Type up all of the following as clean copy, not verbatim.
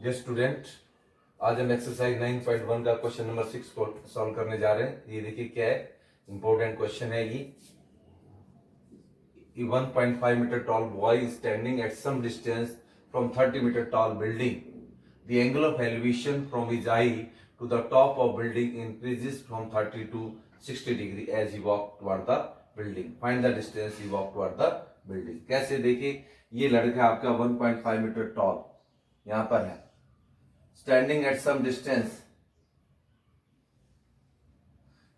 Dear student, आज हम exercise 9.1 का क्वेश्चन नंबर 6 को सॉल्व करने जा रहे हैं। ये देखिए क्या है, इंपॉर्टेंट क्वेश्चन है ये। 1.5 meter tall boy is standing at some distance from 30 meter tall building. The angle of elevation from his eye to the top of building increases from 30 to 60 degree as he walks toward the building. Find the distance he walked toward the building. कैसे? देखिए, ये लड़का आपका 1.5 metre toll यहां पर है, standing at some distance.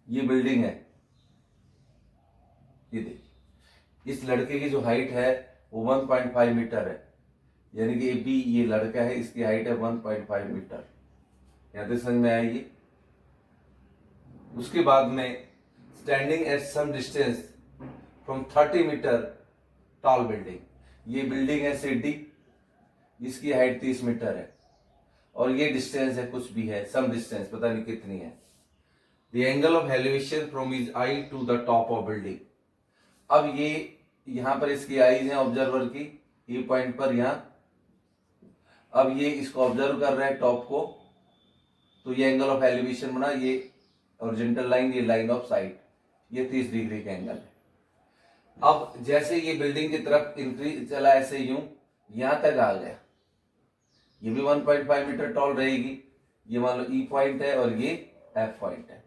ये building है, ये देखिए, इस लड़के की जो हाइट है वो 1.5 मीटर है, यानी कि बी ये लड़का है, इसकी हाइट है 1.5 मीटर। यहां तक समझ में आया ये। उसके बाद में standing at some distance from 30 metre tall building. ये बिल्डिंग है सिटी, इसकी हाइट 30 मीटर है और ये डिस्टेंस है, कुछ भी है, सम डिस्टेंस, पता नहीं कितनी है। The angle of elevation from his eye to the top of building. अब ये यहां पर इसकी आईज है ऑब्जर्वर की, ये पॉइंट पर यहां। अब ये इसको ऑब्जर्व कर रहा है टॉप को, तो ये एंगल ऑफ एलिवेशन बना, ये हॉरिजॉन्टल लाइन, ये लाइन ऑफ साइट, ये 30 डिग्री का एंगल है। अब जैसे ये बिल्डिंग की तरफ इंक्रीज चला, ऐसे यूं यहां तक आ गया, ये भी 1.5 मीटर टॉल रहेगी। ये मान लो ई पॉइंट है और ये एफ पॉइंट है।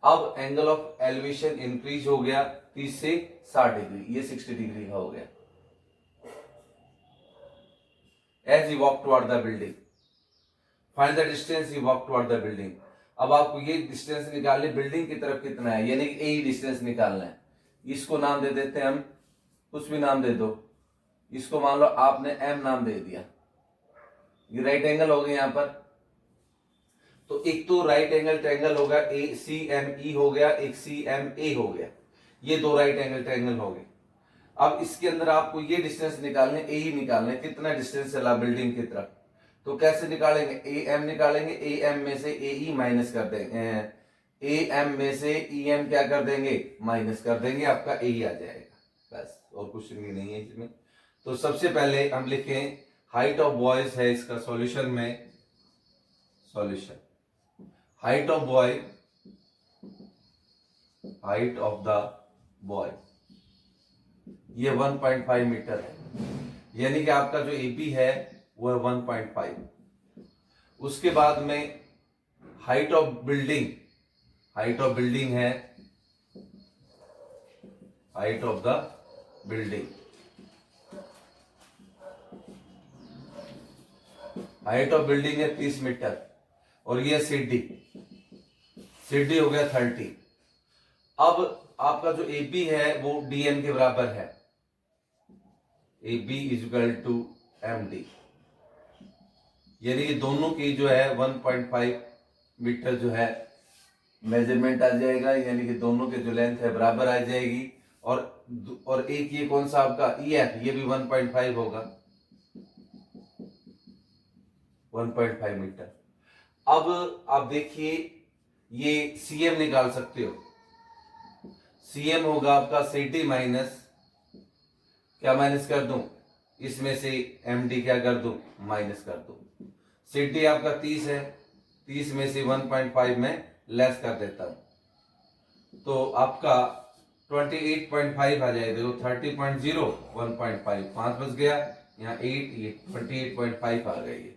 अब एंगल ऑफ एलिवेशन इंक्रीज हो गया 30 से 60 डिग्री, ये 60 डिग्री का हो गया। As he walk toward the building, find the distance he walk toward the building. अब आपको ये डिस्टेंस निकालने, बिल्डिंग की तरफ कितना है, यानी कि ए डिस्टेंस निकालना है। इसको नाम दे देते हैं हम, कुछ भी नाम दे दो। इसको मान लो आपने एम नाम दे दिया, ये राइट एंगल हो गया यहां पर। तो एक तो राइट एंगल ट्रायंगल होगा, ए सी एम ई हो गया, एक सी एम ए हो गया, ये दो राइट एंगल ट्रायंगल हो गए। अब इसके अंदर आपको ये डिस्टेंस निकालने, ए ही निकालने, कितना डिस्टेंस चला बिल्डिंग की तरफ। तो कैसे निकालेंगे, ए एम निकालेंगे, ए एम में से ए ई माइनस कर देंगे, ए एम में से ई एम क्या कर देंगे, माइनस कर देंगे, आपका ए ही आ जाएगा, बस और कुछ भी नहीं है इसमें। तो सबसे पहले हम लिखें हाइट ऑफ बॉयज है इसका सॉल्यूशन में, solution height of boy, height of the boy ये 1.5 मीटर है, यानी कि आपका जो एबी है वो है 1.5। उसके बाद में height of building, height of building है, height of the building, height of building है 30 मीटर और ये सीडी, सीडी हो गया 30। अब आपका जो AB है वो DN के बराबर है, AB is equal to MD, यानी कि दोनों की जो है 1.5 मीटर जो है मेजरमेंट आ जाएगा, यानी कि दोनों के जो लेंथ है बराबर आ जाएगी। और एक ये कौन सा आपका EF, ये भी 1.5 होगा, 1.5 मीटर। अब आप देखिए ये CM निकाल सकते हो, CM होगा आपका CD माइनस, क्या माइनस कर दूं, इसमें से MD क्या कर दूं, माइनस कर दूं। CD आपका 30 है, 30 में से 1.5 में लेस कर देता हूं, तो आपका 28.5 आ जाएगा। देखो 30.0 1.5, 5 बच गया, यहाँ 8, ये 28.5 आ गए,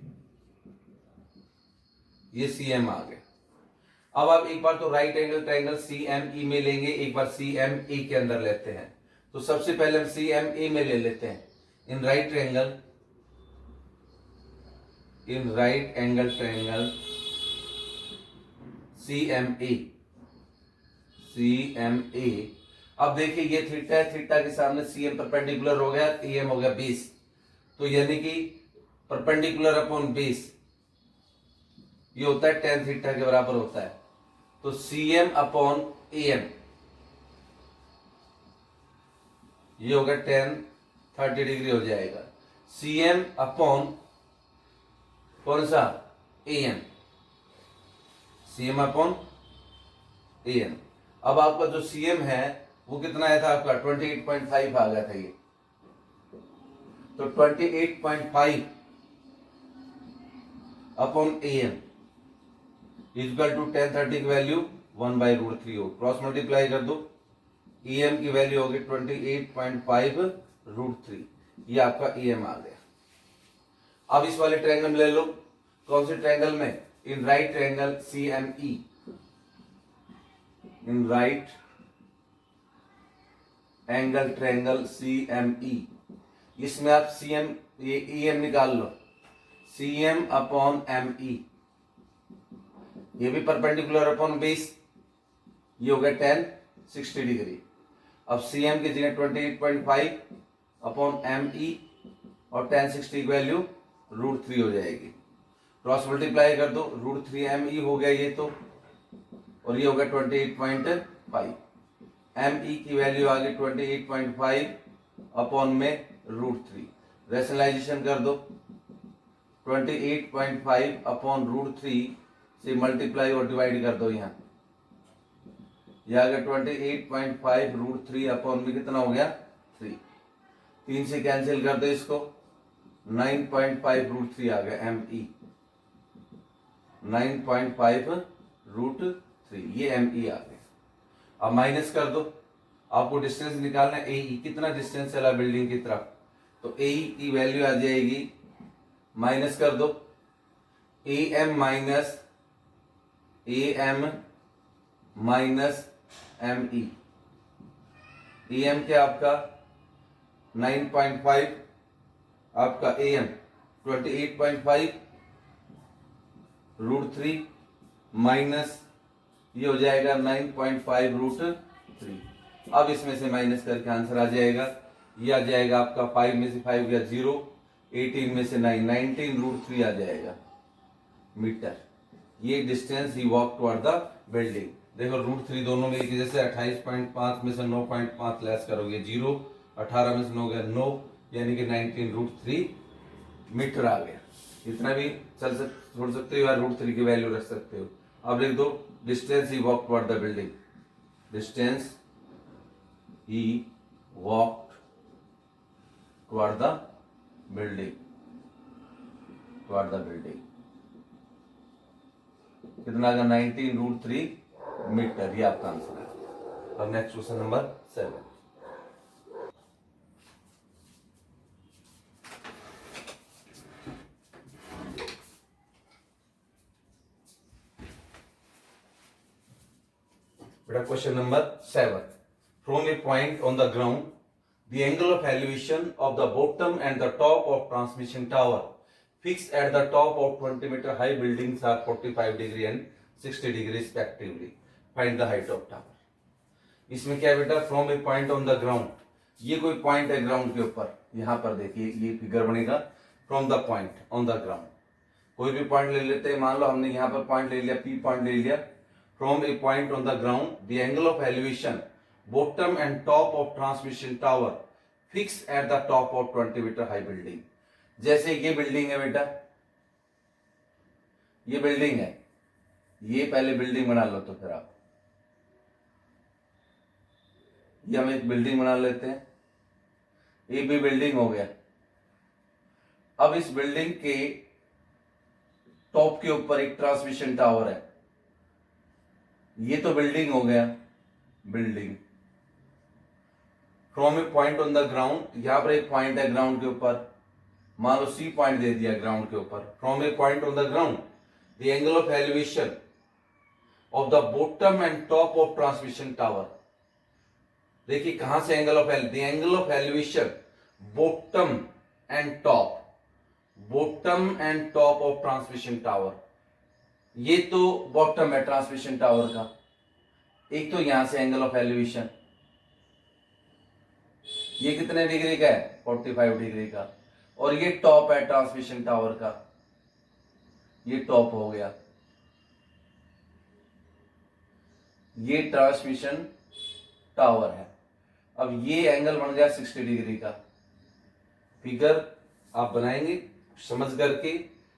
ये CM आ गए। अब आप एक बार तो राइट एंगल ट्रायंगल CME में लेंगे, एक बार CMA के अंदर लेते हैं। तो सबसे पहले हम CMA में ले लेते हैं। इन राइट ट्रायंगल, इन right angle triangle CMA, CMA। अब देखिए ये थीटा है, थीटा के सामने CM परपेंडिकुलर हो गया, AM हो गया 20, तो यानी कि परपेंडिकुलर अपॉन 20 ये होता है tan थीटा के बराबर होता है। तो CM अपॉन AM ये होगा tan 30 डिग्री हो जाएगा। CM अपॉन कौन सा, AM, CM अपॉन AM। अब आपका जो CM है वो कितना आया था आपका, 28.5 आ गया था ये। तो 28.5 upon A M equal to 1030 की वैल्यू 1/√3 हो, क्रॉस मल्टीप्लाई कर दो, ई एम की वैल्यू होगी 28.5√3, ये आपका ई एम आ गया। अब इस वाले ट्रायंगल में ले लो, कौन से ट्रायंगल में, in right triangle C M E, in right angle triangle C M E, इसमें आप सी एम ये ई एम निकाल लो, C M upon M E, ये भी परपेंडिकुलर अपॉन बेस, ये हो गया 1060 डिग्री। अब सी एम की जगह 28.5 अपॉन एम ई और 1060 की वैल्यू √3 हो जाएगी, क्रॉस मल्टीप्लाई कर दो, √3 एम ई हो गया ये तो, और ये हो गया 28.5, एम ई की वैल्यू आ गई 28.5 अपॉन में √3, रेशनलाइजेशन कर दो, 28.5 अपॉन √3 से मल्टीप्लाई और डिवाइड कर दो, यहाँ ये आ गया 28.5 √3 अपॉन में कितना हो गया 3, 3 से कैंसिल कर दो इसको, 9.5 √3 आ गया एम ई, 9.5 √3 ये एम ई आ गया। अब माइनस कर दो, आपको डिस्टेंस निकालना है, ए ई कितना डिस्टेंस चला बिल्डिंग की तरफ, तो ए ई की वैल्यू आ जाएगी, माइनस कर दो, A M minus M E, A M क्या आपका 9.5, आपका ए एम 28.5 √3 माइनस ये हो जाएगा 9.5 √3। अब इसमें से माइनस करके आंसर आ जाएगा, ये आ जाएगा आपका 5 में से 5 गया 0, 18 में से 9, 19 √3 आ जाएगा मीटर। ये distance he walk toward the building. देखो √3 दोनों में एक जैसे, 28.5 में से 9.5 लेस करोगे 0, 18 में से 9 गया 9, यानी कि 19 √3 मीटर आ गया। इतना भी छोड़ सकते हो या √3 की वैल्यू रख सकते हो। अब लिख दो distance he walk toward the building, distance he walk toward the building, toward the building कितना आ गया 19 √3 मीटर, ये आपका आंसर है। अब नेक्स्ट क्वेश्चन नंबर 7, बेटा question number 7, from a point on the ground the angle of elevation of the bottom and the top of transmission tower fixed at the top of 20 meter high buildings are 45 degree and 60 degree respectively. Find the height of tower. इसमें क्या है बेटा, from a point on the ground, ये कोई point है ground के ऊपर, यहां पर देखिए ये फिगर बनेगा, from the point on the ground, कोई भी पॉइंट ले लेते हैं, मान लो हमने यहां पर पॉइंट ले लिया, पी पॉइंट ले लिया, from a point on the ground the angle of elevation bottom and top of transmission tower fix at the top of 20 metre high building. जैसे ये बिल्डिंग है बेटा, ये बिल्डिंग है, ये पहले बिल्डिंग बना लो, तो फिर आप ये हम एक बिल्डिंग बना लेते हैं, ये भी बिल्डिंग हो गया। अब इस बिल्डिंग के टॉप के ऊपर एक ट्रांसमिशन टावर है, ये तो बिल्डिंग हो गया, building from a point on the ground, यहां पर एक पॉइंट है ग्राउंड के ऊपर, मान लो सी पॉइंट दे दिया ग्राउंड के ऊपर, from a point on the ground the angle of elevation of the bottom and top of transmission tower. देखिए कहां से angle of the angle of elevation bottom and top, bottom and top of transmission tower, ये तो bottom है transmission tower का, एक तो यहां से एंगल ऑफ एलिवेशन ये कितने डिग्री का है 45 डिग्री का, और ये टॉप है ट्रांसमिशन टावर का, ये टॉप हो गया, ये ट्रांसमिशन टावर है। अब ये एंगल बन गया 60 डिग्री का। फिगर आप बनाएंगे समझ करके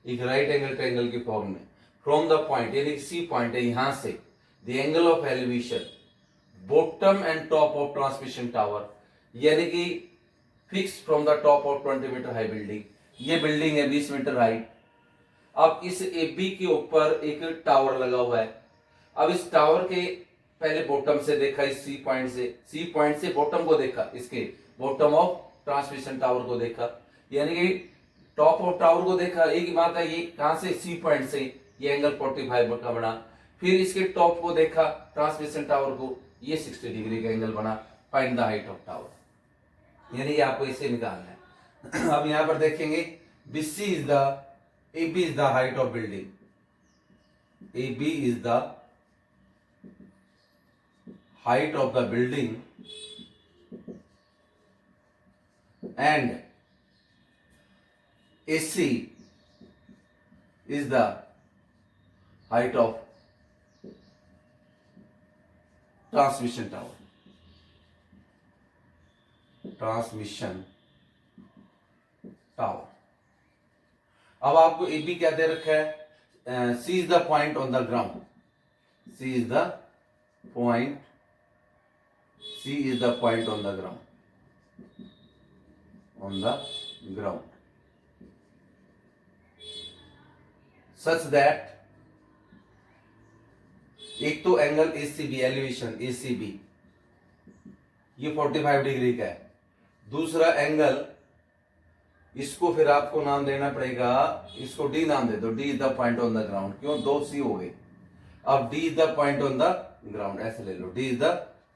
एक राइट एंगल ट्रायंगल के फॉर्म में, फ्रॉम द पॉइंट यानी सी पॉइंट है, यहां से the angle of elevation bottom and top of transmission tower, यानी कि fix from the top of 20 metre high building, ये बिल्डिंग है 20 मीटर हाइट, अब इस AB के ऊपर एक टावर लगा हुआ है। अब इस टावर के पहले बॉटम से देखा, इस सी पॉइंट से बॉटम को देखा, इसके बॉटम ऑफ ट्रांसमिशन टावर को देखा, यानी कि टॉप ऑफ टावर को देखा। एक ही बात है, ये कहां से, सी पॉइंट से, ये एंगल 45 का बना। फिर इसके टॉप को देखा ट्रांसमिशन टावर को, ये 60 डिग्री का एंगल बना। Find the height of tower, यानी ये आपको इसे निकालना है। अब यहां पर देखेंगे, BC is the, AB is the height of building, AB is the height of the building and AC is the height of transmission tower. अब आपको AB क्या दे रखा है, C is the point on the ground, C is the point on the ground, such that एक तो angle ACB, elevation ACB, ये 45 degree का है। दूसरा एंगल, इसको फिर आपको नाम देना पड़ेगा, इसको D नाम दे दो, D is the point on the ground. क्यों, 2 C हो गए। अब D is the point on the ground, ऐसे ले लो, D is the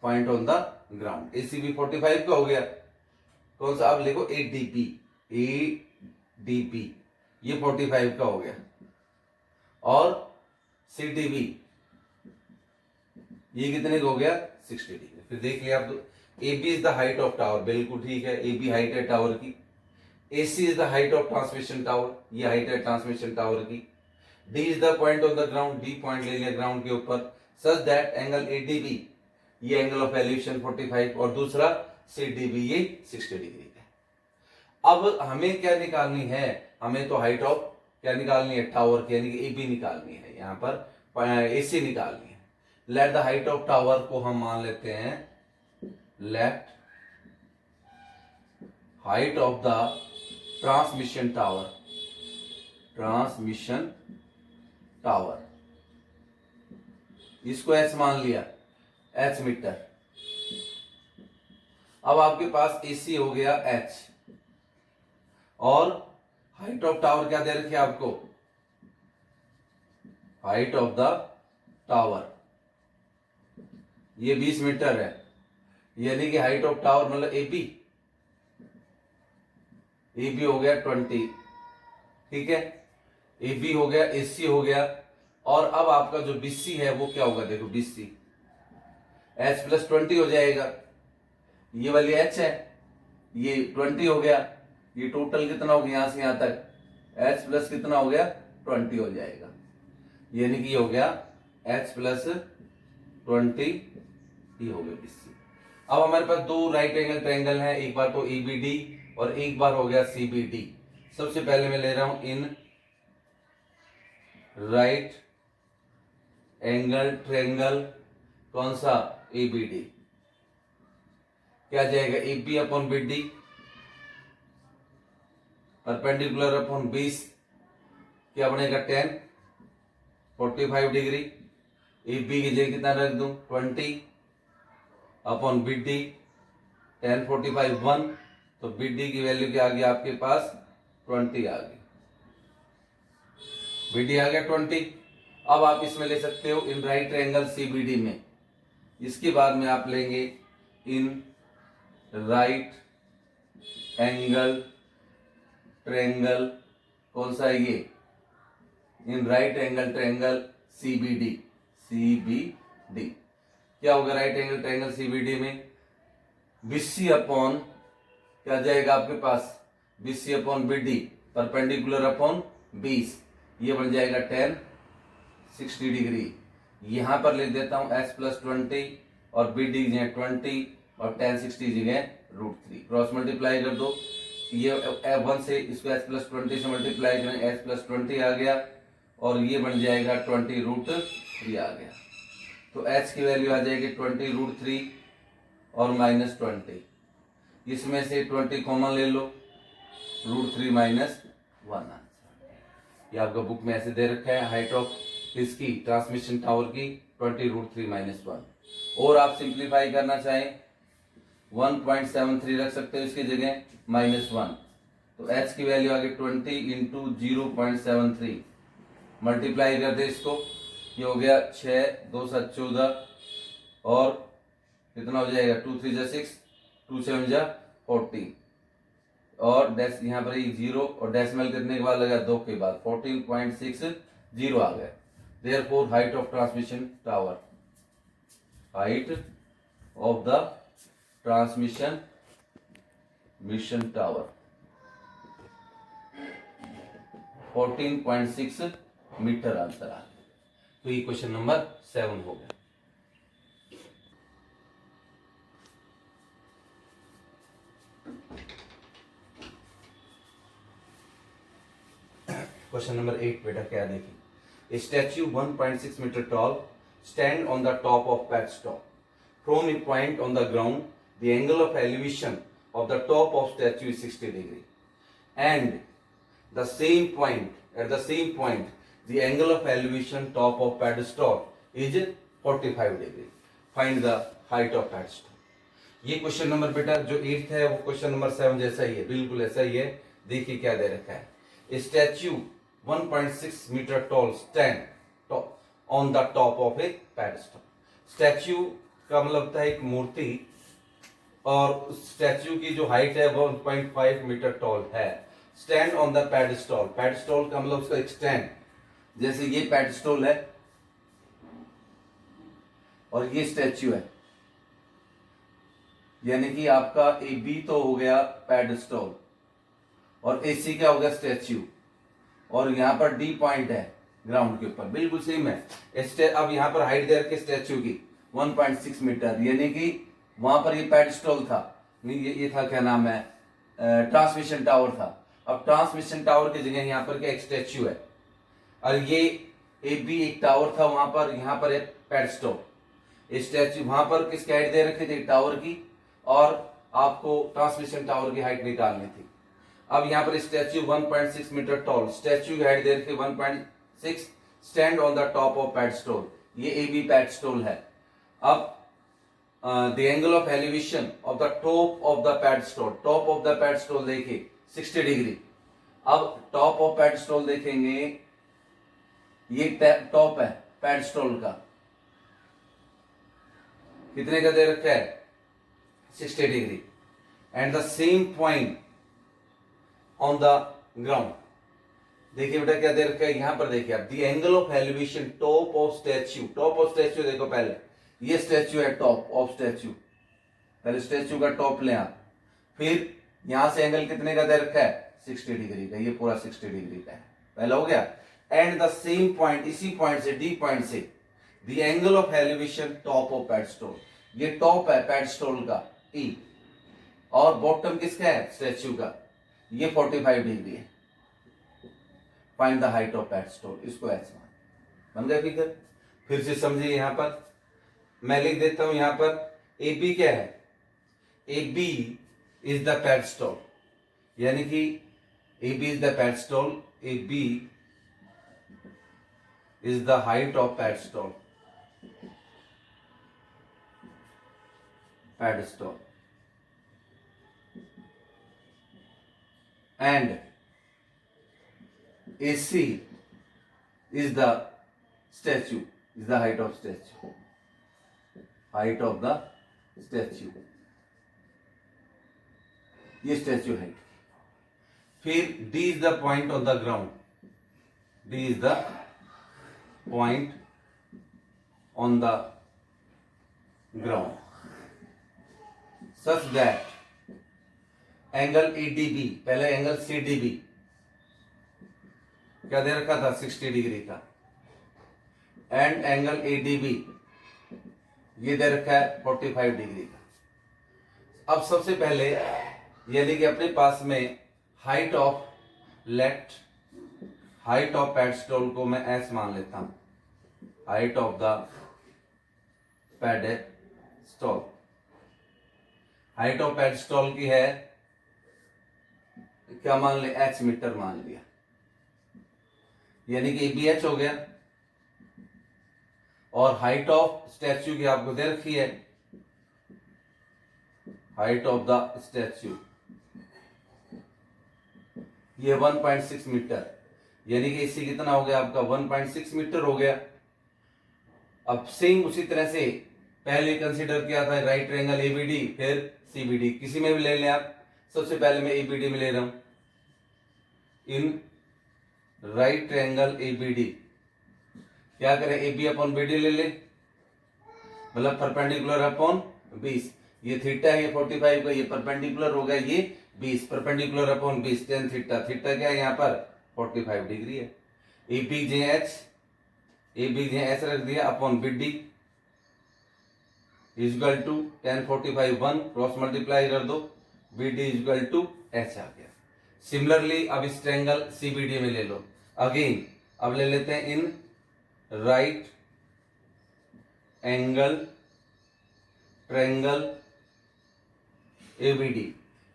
point on the ground. ACB 45 का हो गया, कौन सा, आप लिखो ADP, ये 45 का हो गया। और CDB ये कितने का हो गया, 60 डिग्री। फिर देख लिया आप, तो AB is the height of tower, बिल्कुल ठीक है, AB हाइट है टावर की। AC is the height of transmission tower, ये हाइट है ट्रांसमिशन टावर की। D is the point on the ground, D point ले लिया ग्राउंड के ऊपर। सच दैट एंगल ADB, ये एंगल ऑफ एलिवेशन 45, और दूसरा CDB ये 60 डिग्री का। अब हमें क्या निकालनी है, हमें तो हाइट ऑफ क्या निकालनी है, टावर की, यानी कि AB निकालनी है, यहाँ पर AC निकालनी है। Let the height of tower को हम मान लेते हैं, let height of the transmission tower, इसको H मान लिया, H मीटर। अब आपके पास AC हो गया H, और हाइट ऑफ टावर क्या दे रखी है आपको, हाइट ऑफ द टावर ये 20 मीटर है, यानी कि हाइट ऑफ टावर मतलब AB हो गया 20, ठीक है, AB हो गया, AC हो गया। और अब आपका जो BC है वो क्या होगा, देखो BC H प्लस 20 हो जाएगा, ये वाली H है, ये 20 हो गया, ये टोटल कितना हो गया, यहां से यहां तक H प्लस कितना हो गया, 20 हो जाएगा, यानी कि ये हो गया H प्लस 20, ये हो गया BC। अब हमारे पास दो राइट एंगल ट्रायंगल हैं, एक बार तो EBD और एक बार हो गया CBD। सबसे पहले मैं ले रहा हूं इन राइट एंगल ट्रायंगल, कौन सा, ABD, क्या जाएगा, AB upon BD, perpendicular upon 20, क्या बनेगा 10, 45 डिग्री। AB की जगह कितना रख दूं, 20 अपॉन BD, 10 45 1, तो BD की वैल्यू क्या आ गई आपके पास, 20 आ गई, BD आ गया 20। अब आप इसमें ले सकते हो इन राइट ट्रायंगल CBD में, इसके बाद में आप लेंगे इन राइट एंगल ट्रायंगल, कौन सा है ये, इन राइट एंगल ट्रायंगल CBD, क्या होगा राइट एंगल ट्रायंगल CBD में, BC अपॉन क्या जाएगा आपके पास, BC upon BD, perpendicular upon 20, ये बन जाएगा 10 60 डिग्री। यहां पर ले देता हूं H प्लस 20 और BD की जगह 20 और 10 60 जगह √3, क्रॉस मल्टीप्लाई कर दो, ये 1 से इसको H प्लस 20 से मल्टीप्लाई करें, H प्लस 20 आ गया, और ये बन जाएगा 20 √3 आ गया। तो H की वैल्यू आ जाएगी 20 √3 और माइनस 20, इसमें से 20 कॉमन ले लो, √3 - 1 आंसर। ये आपका बुक में ऐसे दे रखा है, हाइट ऑफ इसकी ट्रांसमिशन टावर की 20√3-1। और आप सिंप्लीफाई करना चाहें 1.73 रख सकते हो इसकी जगह -1, तो h की वैल्यू आ गई 20 इंटू 0.73, मल्टीप्लाई कर दे इसको, ये हो गया 6, 2 7 14, और कितना हो जाएगा 2 3 6, 2 7 14, और डेस यहाँ पर एक 0 और डेसिमल करने के बाद लगा 2 के बाद 14.60 आ गया। Therefore height of transmission tower, height of the transmission mission tower 14.6 metre answer आ गया। तो ये क्वेश्चन नंबर 7 हो गया। क्वेश्चन नंबर 8 बेटा क्या देखिए, A statue 1.6 meter tall stand on the top of pedestal. From a point on the ground, the angle of elevation of the top of statue is 60 degree. And the same point, at the same point, the angle of elevation top of pedestal is 45 degree. Find the height of pedestal. ये question number बेटा जो 8th है वो question number 7 जैसा ही है, बिल्कुल ऐसा ही है। देखिए क्या दे रखा है, A statue 1.6 meter tall stand on the top of a pedestal. Statue का मतलब होता है एक मूर्ति, और स्टैच्यू की जो हाइट है वो 1.5 मीटर टॉल है। स्टैंड ऑन द पेडिस्टॉल, पेडिस्टॉल का मतलब उसका एक स्टैंड, जैसे ये पेडिस्टॉल है और ये स्टैच्यू है, यानी कि आपका ए बी तो हो गया पेडिस्टॉल और ए सी क्या हो गया स्टैच्यू, और यहाँ पर डी पॉइंट है ग्राउंड के ऊपर, बिल्कुल सेम है। अब यहाँ पर हाइट दे रखी स्टैच्यू की 1.6 मीटर, यानी कि वहां पर ये पेडिस्टॉल था, नहीं ये था क्या नाम है ट्रांसमिशन टावर था। अब ट्रांसमिशन टावर की जगह यहाँ पर क्या एक स्टैच्यू है, और ये ए बी एक टावर था वहां पर, यहाँ पर एक पेडिस्टॉल। स्टैच्यू वहां पर किसकी हाइट दे रखी थी टावर की, और आपको ट्रांसमिशन टावर की हाइट निकालनी थी। अब यहाँ पर स्टैच्यू 1.6 मीटर टॉल, स्टैच्यू की हाइट दे रखी 1.6, stand on the top of pedestal, ये ए बी पेडिस्टॉल है। अब the angle of elevation of the top of the pedestal, top of the pedestal देखिए 60 डिग्री। अब top of pedestal देखेंगे, ये टॉप है pedestal का, कितने का दे रखा है 60 degree, and the same point on the ground। देखिए बेटा क्या दे रखा है यहां पर, देखिए आप the angle of elevation top of statue, top of statue देखो पहले, ये स्टैच्यू है टॉप ऑफ स्टैच्यू, पहले स्टैच्यू का टॉप ले आप, फिर यहां से एंगल कितने का दे रखा है 60 डिग्री का, ये पूरा 60 डिग्री का है, पहला हो गया। एंड द सेम पॉइंट, इसी पॉइंट से डी पॉइंट से the angle of elevation top of pedestal, ये टॉप है पेडिस्टॉल का ई, और बॉटम किसका है स्टैच्यू का, ये 45 डिग्री है। फाइंड द हाइट ऑफ पेडिस्टॉल, इसको ऐसे बन गया फिगर। फिर से समझिए, यहां पर मैं लिख देता हूं, यहां पर ए बी क्या है, A B is the pedestal, यानी कि A B is the pedestal, A B is the height of pedestal, pedestal, and A C is the statue, is the height of statue, height of the statue, ये statue height. फिर D is the point on the ground, D is the point on the ground such that angle EDB, पहले angle CDB क्या दे रखा था 60 degree का, and angle ADB ये दे रखा है 45 डिग्री का। अब सबसे पहले यानी कि अपने पास में height of height of pedestal को मैं एस मान लेता हूं, height of the pedestal, height of pedestal की है क्या मान ले, h मीटर मान लिया। यानी कि ABH हो गया। और हाइट ऑफ स्टैच्यू की आपको दे रखी है, हाइट ऑफ द स्टैच्यू ये 1.6 मीटर, यानी कि इससे कितना हो गया आपका 1.6 मीटर हो गया। अब सेम उसी तरह से पहले कंसीडर किया था राइट ट्रायंगल ABD, फिर CBD, किसी में भी ले लें आप। सबसे पहले मैं ABD में ले रहा हूं। इन राइट ट्रायंगल ABD क्या करें, AB अपॉन BD ले लें, मतलब परपेंडिकुलर अपॉन 20। ये थीटा है, ये 45 का, ये परपेंडिकुलर हो गया, ये 20, perpendicular upon 20 tan theta. Theta क्या है यहाँ पर 45 डिग्री है। ABJH रख दिया upon BD equal to tan 45 1, cross multiply कर दो, BD इजल टू H आ गया। सिमिलरली अब इस ट्रायंगल CBD में ले लो। अगेन अब ले लेते हैं इन राइट एंगल ट्रायंगल ABD,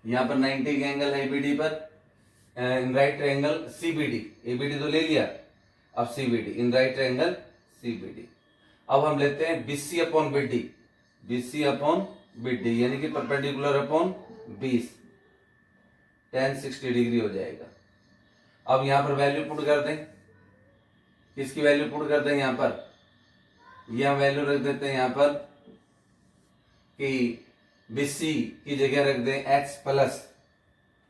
यहां पर 90 का एंगल है ABD पर। इन राइट ट्रायंगल CBD, ABD तो ले लिया, अब CBD, इन राइट ट्रायंगल CBD। अब हम लेते हैं BC upon BD, BC upon BD यानी कि परपेंडिकुलर अपॉन 20, tan 60 डिग्री हो जाएगा। अब यहां पर वैल्यू पुट कर दें, किसकी वैल्यू पुट कर दें, यहां पर यह वैल्यू रख देते हैं यहां पर कि BC की जगह रख दें H प्लस,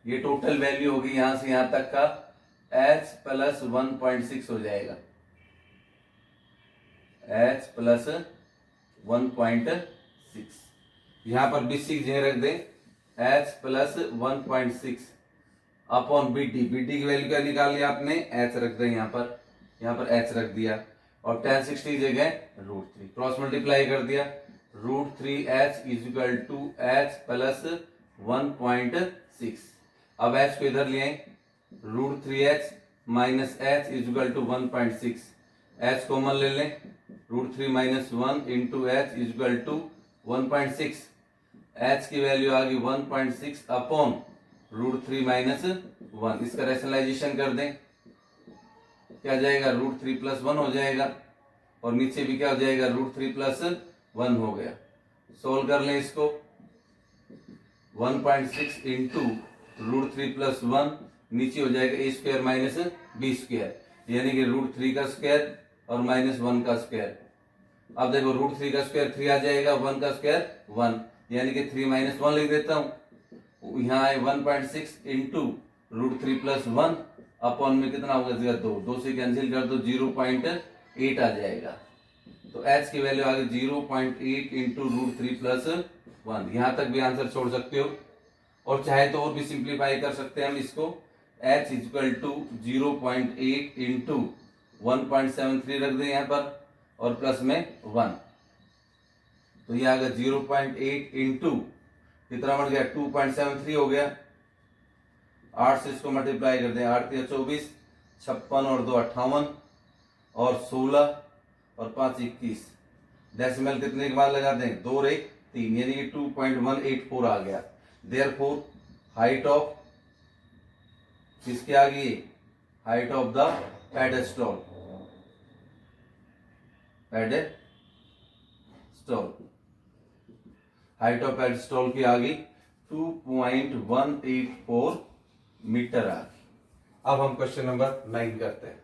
ये टोटल वैल्यू होगी यहां से यहां तक का H प्लस 1.6 हो जाएगा, H प्लस 1.6। यहां पर BC की जगह रख दें H plus 1.6 upon BD, BD की वैल्यू क्या निकाल लिया आपने, H रख दें यहां पर H रख दिया, और tan 60 की जगह √3, क्रॉस मल्टीप्लाई कर दिया, √3H is equal to H plus 1.6। अब H को इधर लिए, √3H minus H equal to 1.6, H common ले लें, √3 minus 1 into H equal to 1.6, H की वैल्यू आ गई 1.6 अपॉन √3 माइनस 1। इसका रेशनलाइजेशन कर दें, क्या जाएगा √3 प्लस 1 हो जाएगा, और नीचे भी क्या हो जाएगा √3 प्लस 1 हो गया। सोल्व कर लें इसको, 1.6 इंटू √3 प्लस 1, नीचे हो जाएगा a square minus b square, यानी कि √3 का स्क्वायर और माइनस 1 का स्क्वायर। अब देखो √3 का स्क्वायर 3 आ जाएगा, 1 का स्क्वायर 1, यानी कि 3 माइनस 1 लिख देता हूं। यहाँ आए 1.6 इंटू √3 प्लस 1 अपॉन में कितना होगा 2 से कैंसिल कर दो, 0.8 आ जाएगा। तो h की वैल्यू आ गई 0.8 इंटू √3 प्लस 1। यहां तक भी आंसर छोड़ सकते हो, और चाहे तो और भी सिंप्लीफाई कर सकते हैं हम इसको, h इक्वल टू 0.8 इंटू 1.73 रख दें यहाँ पर, और प्लस में 1, तो ये आ गया 0.8 इंटू कितना बढ़ गया 2.73 हो गया। 8 से इसको मल्टीप्लाई कर दें, 8 3 24, 56 और 2 58, और 16 और 5 21। डेसिमल कितने के बाद लगा दें, 2 और 1 3, यानी कि 2.184 आ गया। देयरफॉर हाइट ऑफ किसके आ गई, height of the pedestal, height of pedestal की आ गई 2.184 मीटर आ गई। अब हम क्वेश्चन नंबर 9 करते हैं।